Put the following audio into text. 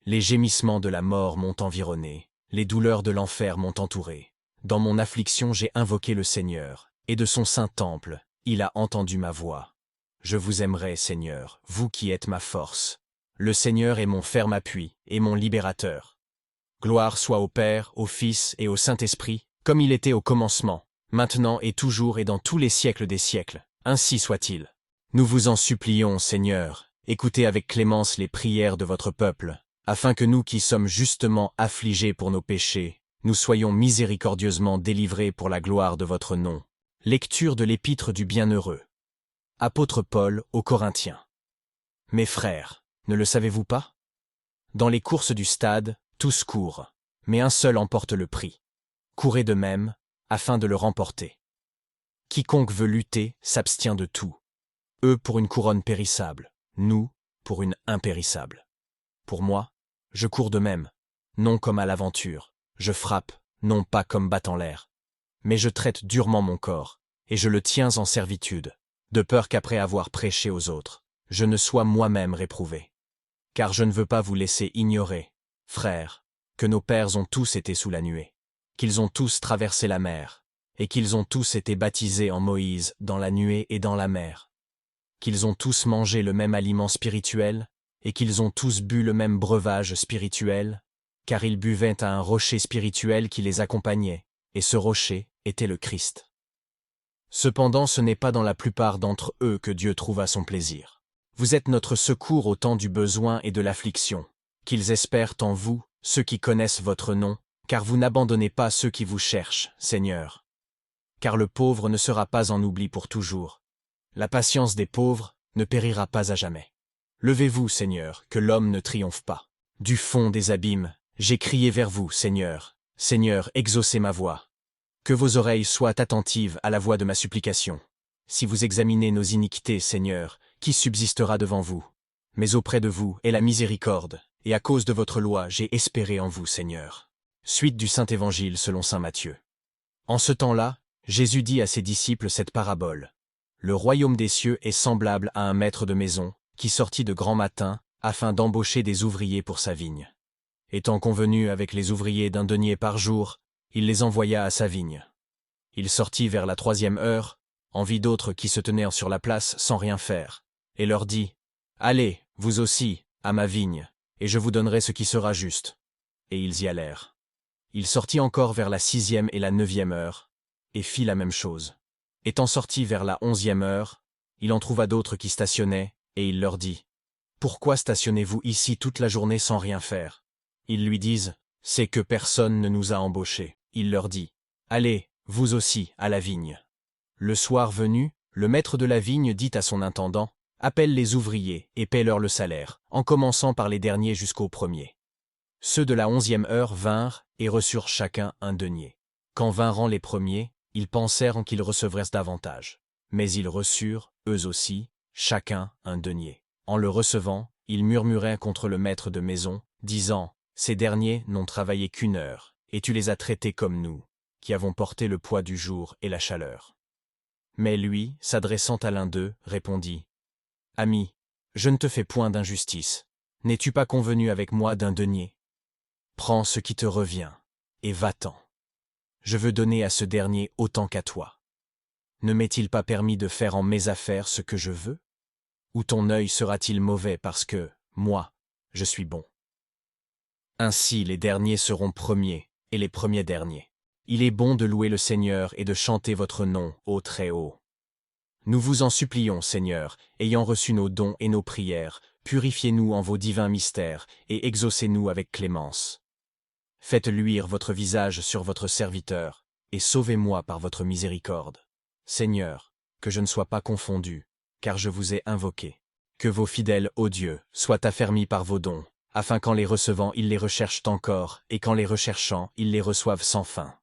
Les gémissements de la mort m'ont environné, les douleurs de l'enfer m'ont entouré. Dans mon affliction j'ai invoqué le Seigneur, et de son saint temple, il a entendu ma voix. Je vous aimerai, Seigneur, vous qui êtes ma force. Le Seigneur est mon ferme appui, et mon libérateur. Gloire soit au Père, au Fils et au Saint-Esprit, comme il était au commencement, maintenant et toujours et dans tous les siècles des siècles, ainsi soit-il. Nous vous en supplions, Seigneur, écoutez avec clémence les prières de votre peuple, afin que nous qui sommes justement affligés pour nos péchés, nous soyons miséricordieusement délivrés pour la gloire de votre nom. Lecture de l'Épître du Bienheureux. Apôtre Paul aux Corinthiens. Mes frères, ne le savez-vous pas? Dans les courses du stade, tous courent, mais un seul emporte le prix. Courez de même, afin de le remporter. Quiconque veut lutter s'abstient de tout. Eux pour une couronne périssable, nous pour une impérissable. Pour moi, je cours de même, non comme à l'aventure, je frappe, non pas comme battant l'air. Mais je traite durement mon corps, et je le tiens en servitude, de peur qu'après avoir prêché aux autres, je ne sois moi-même réprouvé. Car je ne veux pas vous laisser ignorer, frères, que nos pères ont tous été sous la nuée, qu'ils ont tous traversé la mer, et qu'ils ont tous été baptisés en Moïse dans la nuée et dans la mer, qu'ils ont tous mangé le même aliment spirituel, et qu'ils ont tous bu le même breuvage spirituel, car ils buvaient à un rocher spirituel qui les accompagnait, et ce rocher était le Christ. Cependant ce n'est pas dans la plupart d'entre eux que Dieu trouva son plaisir. Vous êtes notre secours au temps du besoin et de l'affliction, qu'ils espèrent en vous, ceux qui connaissent votre nom, car vous n'abandonnez pas ceux qui vous cherchent, Seigneur. Car le pauvre ne sera pas en oubli pour toujours. La patience des pauvres ne périra pas à jamais. Levez-vous, Seigneur, que l'homme ne triomphe pas. Du fond des abîmes, j'ai crié vers vous, Seigneur. Seigneur, exaucez ma voix. Que vos oreilles soient attentives à la voix de ma supplication. Si vous examinez nos iniquités, Seigneur, qui subsistera devant vous? Mais auprès de vous est la miséricorde, et à cause de votre loi j'ai espéré en vous, Seigneur. Suite du Saint-Évangile selon saint Matthieu. En ce temps-là, Jésus dit à ses disciples cette parabole. Le royaume des cieux est semblable à un maître de maison, qui sortit de grand matin, afin d'embaucher des ouvriers pour sa vigne. Étant convenu avec les ouvriers d'un denier par jour, il les envoya à sa vigne. Il sortit vers la 3e heure, en vit d'autres qui se tenaient sur la place sans rien faire, et leur dit, « Allez, vous aussi, à ma vigne, et je vous donnerai ce qui sera juste. » Et ils y allèrent. Il sortit encore vers la 6e et la 9e heure, et fit la même chose. Étant sorti vers la 11e heure, il en trouva d'autres qui stationnaient, et il leur dit, « Pourquoi stationnez-vous ici toute la journée sans rien faire ?» Ils lui disent, « C'est que personne ne nous a embauchés. » Il leur dit, « Allez, vous aussi, à la vigne. » Le soir venu, le maître de la vigne dit à son intendant, « Appelle les ouvriers et paie-leur le salaire, en commençant par les derniers jusqu'aux premiers. » Ceux de la 11e heure vinrent et reçurent chacun un denier. Quand vinrent les premiers, ils pensèrent qu'ils recevraient davantage. Mais ils reçurent, eux aussi, chacun un denier. En le recevant, ils murmuraient contre le maître de maison, disant, « Ces derniers n'ont travaillé qu'1 heure, et tu les as traités comme nous, qui avons porté le poids du jour et la chaleur. » Mais lui, s'adressant à l'un d'eux, répondit, « Ami, je ne te fais point d'injustice. N'es-tu pas convenu avec moi d'un denier? Prends ce qui te revient, et va-t'en. Je veux donner à ce dernier autant qu'à toi. Ne m'est-il pas permis de faire en mes affaires ce que je veux? Ou ton œil sera-t-il mauvais parce que, moi, je suis bon? Ainsi les derniers seront premiers, et les premiers derniers. Il est bon de louer le Seigneur et de chanter votre nom, ô Très-Haut. Nous vous en supplions, Seigneur, ayant reçu nos dons et nos prières, purifiez-nous en vos divins mystères, et exaucez-nous avec clémence. Faites luire votre visage sur votre serviteur, et sauvez-moi par votre miséricorde. Seigneur, que je ne sois pas confondu, car je vous ai invoqué. Que vos fidèles, ô Dieu, soient affermis par vos dons, afin qu'en les recevant ils les recherchent encore, et qu'en les recherchant ils les reçoivent sans fin.